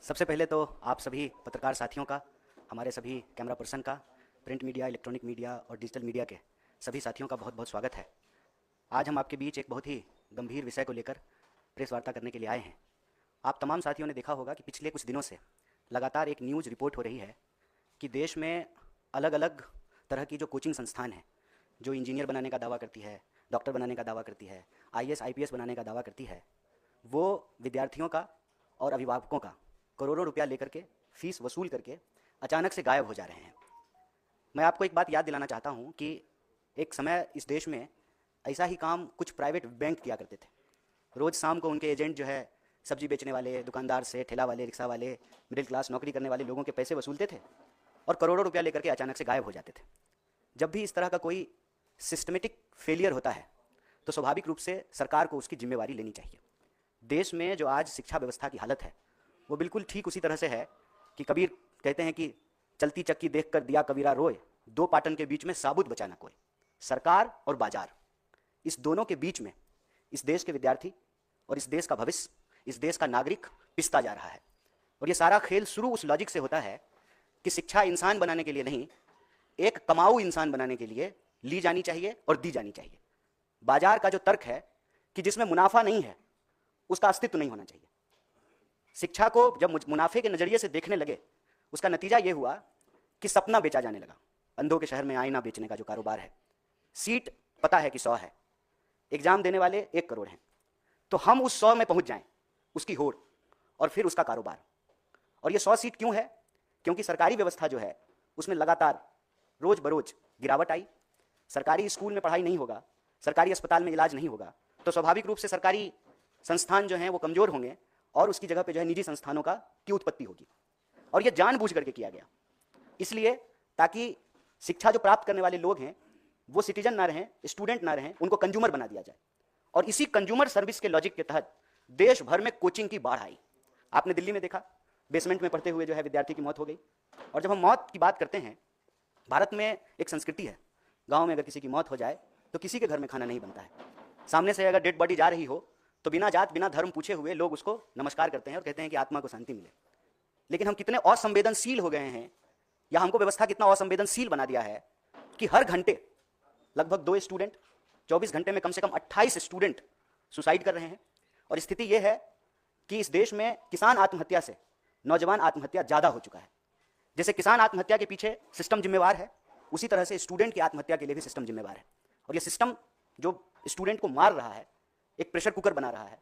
सबसे पहले तो आप सभी पत्रकार साथियों का, हमारे सभी कैमरा पर्सन का, प्रिंट मीडिया, इलेक्ट्रॉनिक मीडिया और डिजिटल मीडिया के सभी साथियों का बहुत बहुत स्वागत है। आज हम आपके बीच एक बहुत ही गंभीर विषय को लेकर प्रेस वार्ता करने के लिए आए हैं। आप तमाम साथियों ने देखा होगा कि पिछले कुछ दिनों से लगातार एक न्यूज़ रिपोर्ट हो रही है कि देश में अलग अलग तरह की जो कोचिंग संस्थान हैं, जो इंजीनियर बनाने का दावा करती है, डॉक्टर बनाने का दावा करती है, आईएएस आईपीएस बनाने का दावा करती है, वो विद्यार्थियों का और अभिभावकों का करोड़ों रुपया लेकर के फीस वसूल करके अचानक से गायब हो जा रहे हैं। मैं आपको एक बात याद दिलाना चाहता हूं कि एक समय इस देश में ऐसा ही काम कुछ प्राइवेट बैंक किया करते थे। रोज़ शाम को उनके एजेंट जो है सब्जी बेचने वाले, दुकानदार से, ठेला वाले, रिक्शा वाले, मिडिल क्लास नौकरी करने वाले लोगों के पैसे वसूलते थे और करोड़ों रुपया लेकर के अचानक से गायब हो जाते थे। जब भी इस तरह का कोई सिस्टमेटिक फेलियर होता है तो स्वाभाविक रूप से सरकार को उसकी जिम्मेवारी लेनी चाहिए। देश में जो आज शिक्षा व्यवस्था की हालत है वो बिल्कुल ठीक उसी तरह से है कि कबीर कहते हैं कि चलती चक्की देख कर दिया कबीरा रोए, दो पाटन के बीच में साबुत बचा ना कोई। सरकार और बाजार, इस दोनों के बीच में इस देश के विद्यार्थी और इस देश का भविष्य, इस देश का नागरिक पिसता जा रहा है। और ये सारा खेल शुरू उस लॉजिक से होता है कि शिक्षा इंसान बनाने के लिए नहीं, एक कमाऊ इंसान बनाने के लिए ली जानी चाहिए और दी जानी चाहिए। बाजार का जो तर्क है कि जिसमें मुनाफा नहीं है उसका अस्तित्व नहीं होना चाहिए। शिक्षा को जब मुनाफे के नजरिए से देखने लगे, उसका नतीजा यह हुआ कि सपना बेचा जाने लगा। अंधों के शहर में आईना बेचने का जो कारोबार है, सीट पता है कि 100 है, एग्जाम देने वाले 1 करोड़ हैं, तो हम उस 100 में पहुंच जाएं, उसकी होड़ और फिर उसका कारोबार। और ये 100 सीट क्यों है? क्योंकि सरकारी व्यवस्था जो है उसमें लगातार रोज बरोज गिरावट आई। सरकारी स्कूल में पढ़ाई नहीं होगा, सरकारी अस्पताल में इलाज नहीं होगा, तो स्वाभाविक रूप से सरकारी संस्थान जो हैं वो कमजोर होंगे और उसकी जगह पे जो है निजी संस्थानों की उत्पत्ति होगी। और ये जानबूझ करके किया गया, इसलिए ताकि शिक्षा जो प्राप्त करने वाले लोग हैं वो सिटीजन ना रहें, स्टूडेंट ना रहें, उनको कंज्यूमर बना दिया जाए। और इसी कंज्यूमर सर्विस के लॉजिक के तहत देश भर में कोचिंग की बाढ़ आई। आपने दिल्ली में देखा, बेसमेंट में पढ़ते हुए जो है विद्यार्थी की मौत हो गई। और जब हम मौत की बात करते हैं, भारत में एक संस्कृति है, गाँव में अगर किसी की मौत हो जाए तो किसी के घर में खाना नहीं बनता है। सामने से अगर डेड बॉडी जा रही हो तो बिना जात बिना धर्म पूछे हुए लोग उसको नमस्कार करते हैं और कहते हैं कि आत्मा को शांति मिले। लेकिन हम कितने असंवेदनशील हो गए हैं, या हमको व्यवस्था कितना असंवेदनशील बना दिया है कि हर घंटे लगभग 2 स्टूडेंट, 24 घंटे में कम से कम 28 स्टूडेंट सुसाइड कर रहे हैं। और स्थिति यह है कि इस देश में किसान आत्महत्या से नौजवान आत्महत्या ज़्यादा हो चुका है। जैसे किसान आत्महत्या के पीछे सिस्टम जिम्मेवार है, उसी तरह से स्टूडेंट की आत्महत्या के लिए भी सिस्टम जिम्मेवार है। और ये सिस्टम जो स्टूडेंट को मार रहा है, एक प्रेशर कुकर बना रहा है,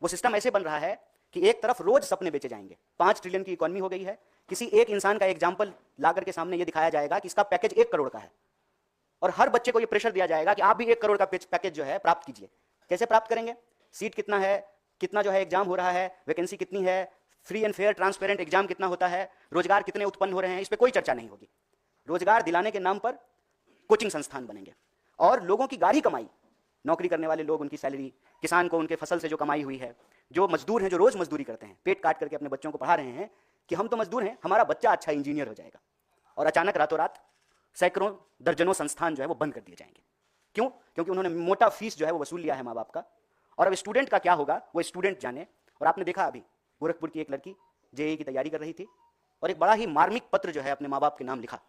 वो सिस्टम ऐसे बन रहा है कि एक तरफ रोज सपने बेचे जाएंगे। 5 ट्रिलियन की इकोनॉमी हो गई है, किसी एक इंसान का एग्जाम्पल ला करके सामने ये दिखाया जाएगा कि इसका पैकेज 1 करोड़ का है, और हर बच्चे को ये प्रेशर दिया जाएगा कि आप भी 1 करोड़ का पैकेज जो है प्राप्त कीजिए। कैसे प्राप्त करेंगे? सीट कितना है, कितना जो है एग्जाम हो रहा है, वैकेंसी कितनी है, free and fair transparent exam कितना होता है, रोजगार कितने उत्पन्न हो रहे हैं, इस पर कोई चर्चा नहीं होगी। रोजगार दिलाने के नाम पर कोचिंग संस्थान बनेंगे और लोगों की गाढ़ी कमाई, नौकरी करने वाले लोग उनकी सैलरी, किसान को उनके फसल से जो कमाई हुई है, जो मजदूर हैं जो रोज मजदूरी करते हैं, पेट काट करके अपने बच्चों को पढ़ा रहे हैं कि हम तो मजदूर हैं, हमारा बच्चा अच्छा इंजीनियर हो जाएगा। और अचानक रातों रात सैकड़ों दर्जनों संस्थान जो है वो बंद कर दिए जाएंगे। क्यों? क्योंकि उन्होंने मोटा फीस जो है वो वसूल लिया है माँ बाप का। और अब स्टूडेंट का क्या होगा वो स्टूडेंट जाने। और आपने देखा अभी गोरखपुर की एक लड़की जेईई की तैयारी कर रही थी और एक बड़ा ही मार्मिक पत्र जो है अपने माँ बाप के नाम लिखा,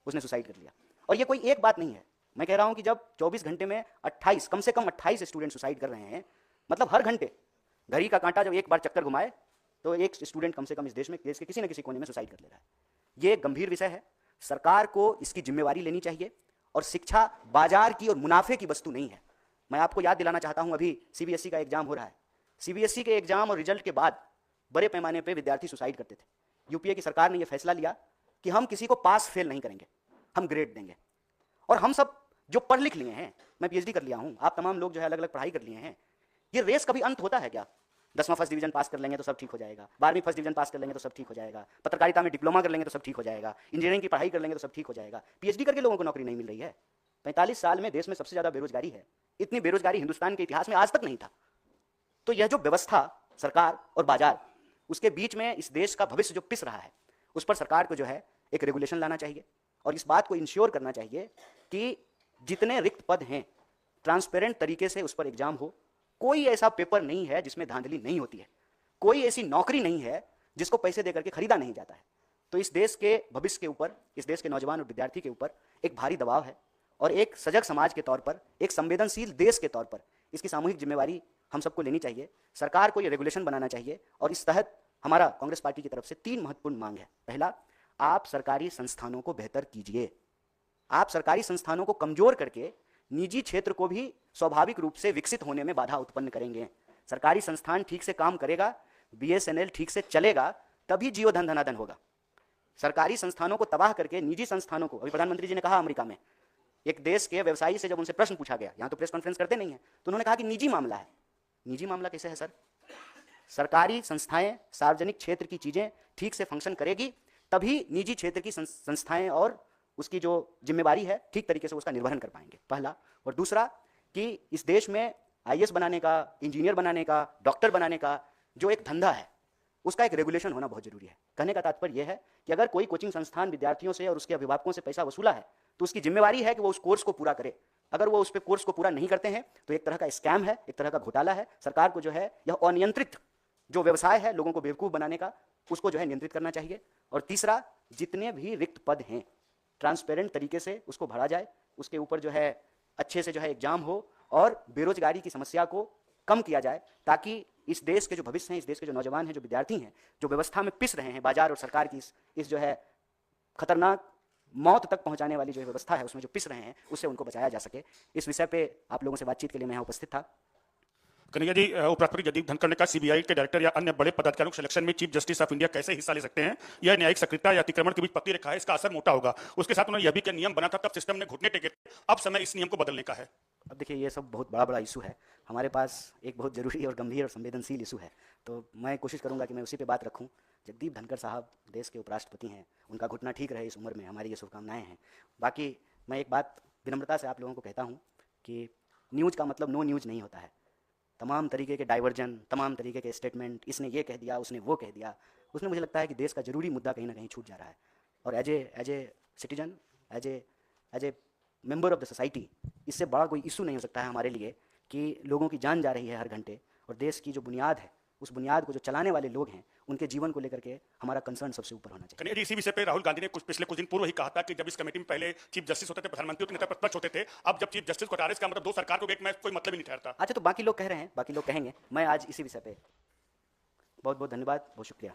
उसने सुसाइड कर लिया। और ये कोई एक बात नहीं है, मैं कह रहा हूं कि जब 24 घंटे में 28, कम से कम 28 स्टूडेंट सुसाइड कर रहे हैं, मतलब हर घंटे घड़ी का कांटा जब एक बार चक्कर घुमाए तो एक स्टूडेंट कम से कम इस देश में, देश के किसी न किसी कोने में सुसाइड कर ले रहा है। ये एक गंभीर विषय है, सरकार को इसकी जिम्मेवारी लेनी चाहिए। और शिक्षा बाजार की और मुनाफे की वस्तु नहीं है। मैं आपको याद दिलाना चाहता हूं, अभी सीबीएसई का एग्जाम हो रहा है। सीबीएसई के एग्जाम और रिजल्ट के बाद बड़े पैमाने पर विद्यार्थी सुसाइड करते थे। यूपीए की सरकार ने यह फैसला लिया कि हम किसी को पास फेल नहीं करेंगे, हम ग्रेड देंगे। और हम सब जो पढ़ लिख लिए हैं, मैं पीएचडी कर लिया हूं, आप तमाम लोग जो है अलग अलग पढ़ाई कर लिए हैं, ये रेस कभी अंत होता है क्या? 10वां फर्स्ट डिवीजन पास कर लेंगे तो सब ठीक हो जाएगा, 12वीं फर्स्ट डिवीजन पास कर लेंगे तो सब ठीक हो जाएगा, पत्रकारिता में डिप्लोमा कर लेंगे तो सब ठीक हो जाएगा, इंजीनियरिंग की पढ़ाई कर लेंगे तो सब ठीक हो जाएगा। पीएचडी करके लोगों को नौकरी नहीं मिल रही है। 45 साल में देश में सबसे ज्यादा बेरोजगारी है। इतनी बेरोजगारी हिंदुस्तान के इतिहास में आज तक नहीं था। तो यह जो व्यवस्था, सरकार और बाजार, उसके बीच में इस देश का भविष्य जो पिस रहा है, उस पर सरकार को जो है एक रेगुलेशन लाना चाहिए और इस बात को इंश्योर करना चाहिए कि जितने रिक्त पद हैं ट्रांसपेरेंट तरीके से उस पर एग्जाम हो। कोई ऐसा पेपर नहीं है जिसमें धांधली नहीं होती है, कोई ऐसी नौकरी नहीं है जिसको पैसे देकर के खरीदा नहीं जाता है। तो इस देश के भविष्य के ऊपर, इस देश के नौजवान और विद्यार्थी के ऊपर एक भारी दबाव है और एक सजग समाज के तौर पर, एक संवेदनशील देश के तौर पर इसकी सामूहिक जिम्मेवारी हम सबको लेनी चाहिए। सरकार को ये रेगुलेशन बनाना चाहिए और इस तहत हमारा कांग्रेस पार्टी की तरफ से 3 महत्वपूर्ण मांग है। पहला, आप सरकारी संस्थानों को बेहतर कीजिए। आप सरकारी संस्थानों को कमजोर करके निजी क्षेत्र को भी स्वाभाविक रूप से विकसित होने में बाधा उत्पन्न करेंगे। सरकारी संस्थान ठीक से काम करेगा, बीएसएनएल ठीक से चलेगा, तभी जियो धन धनाधन होगा। सरकारी संस्थानों को तबाह करके निजी संस्थानों को, अभी प्रधानमंत्री जी ने कहा अमेरिका में एक देश के व्यवसायी से जब उनसे प्रश्न पूछा गया, यहां तो प्रेस कॉन्फ्रेंस करते नहीं है, तो उन्होंने कहा कि निजी मामला है। निजी मामला कैसे है सर? सरकारी संस्थाएं, सार्वजनिक क्षेत्र की चीजें ठीक से फंक्शन करेगी तभी निजी क्षेत्र की संस्थाएं और उसकी जो जिम्मेवारी है ठीक तरीके से उसका निर्वहन कर पाएंगे, पहला। और दूसरा कि इस देश में आईएएस बनाने का, इंजीनियर बनाने का, डॉक्टर बनाने का जो एक धंधा है उसका एक रेगुलेशन होना बहुत जरूरी है। कहने का तात्पर्य यह है कि अगर कोई कोचिंग संस्थान विद्यार्थियों से और उसके अभिभावकों से पैसा वसूला है तो उसकी जिम्मेवारी है कि वो उस कोर्स को पूरा करे। अगर वो उस पे कोर्स को पूरा नहीं करते हैं तो एक तरह का स्कैम है, एक तरह का घोटाला है। सरकार को जो है यह अनियंत्रित जो व्यवसाय है लोगों को बेवकूफ बनाने का, उसको जो है नियंत्रित करना चाहिए। और तीसरा, जितने भी रिक्त पद हैं ट्रांसपेरेंट तरीके से उसको भरा जाए, उसके ऊपर जो है अच्छे से जो है एग्जाम हो और बेरोजगारी की समस्या को कम किया जाए, ताकि इस देश के जो भविष्य हैं, इस देश के जो नौजवान हैं, जो विद्यार्थी हैं, जो व्यवस्था में पिस रहे हैं, बाजार और सरकार की इस जो है खतरनाक मौत तक पहुंचाने वाली जो व्यवस्था है उसमें जो पिस रहे हैं, उससे उनको बचाया जा सके। इस विषय पे आप लोगों से बातचीत के लिए मैं यहाँ उपस्थित था। कन्हैया जी, उपराष्ट्रपति जगदीप धनखड़ ने कहा सीबीआई के डायरेक्टर या अन्य बड़े पदाधिकारियों के सिलेक्शन में चीफ जस्टिस ऑफ इंडिया कैसे हिस्सा ले सकते हैं? यह न्यायिक सक्रियता या अतिक्रमण के बीच पत्ती रेखा है, इसका असर मोटा होगा। उसके साथ उन्होंने यह भी नियम बना था तब सिस्टम ने घुटने टेके, अब समय इस नियम को बदलने का है। अब देखिए, ये सब बहुत बड़ा इशू है। हमारे पास एक बहुत जरूरी और गंभीर और संवेदनशील इशू है, तो मैं कोशिश करूंगा कि मैं उसी पे बात रखूं। जगदीप धनखड़ साहब देश के उपराष्ट्रपति हैं, उनका घुटना ठीक रहे इस उम्र में, हमारी ये शुभकामनाएं हैं। बाकी मैं एक बात विनम्रता से आप लोगों को कहता हूँ कि न्यूज़ का मतलब नो न्यूज़ नहीं होता है। तमाम तरीके के डाइवर्जन, तमाम तरीके के स्टेटमेंट, इसने ये कह दिया, उसने वो कह दिया, उसमें मुझे लगता है कि देश का जरूरी मुद्दा कहीं ना कहीं छूट जा रहा है। और as a citizen, as a member of the society, इससे बड़ा कोई इशू नहीं हो सकता है हमारे लिए कि लोगों की जान जा रही है हर घंटे, और देश की जो बुनियाद है, उस बुनियाद को जो चलाने वाले लोग हैं, उनके जीवन को लेकर के हमारा कंसर्न सबसे ऊपर होना चाहिए। कन्हैया जी, इसी विषय पे राहुल गांधी ने पिछले कुछ दिन पूर्व ही कहा था कि जब इस कमेटी में पहले चीफ जस्टिस होते थे, प्रधानमंत्री के नेता प्रतिपक्ष होते थे, अब जब चीफ जस्टिस को हटा रहे, इसका मतलब दो सरकार को एक में कोई मतलब ही नहीं ठहरता। अच्छा, तो बाकी लोग कह रहे हैं, बाकी लोग कहेंगे, मैं आज इसी विषय पे बहुत बहुत धन्यवाद, बहुत शुक्रिया।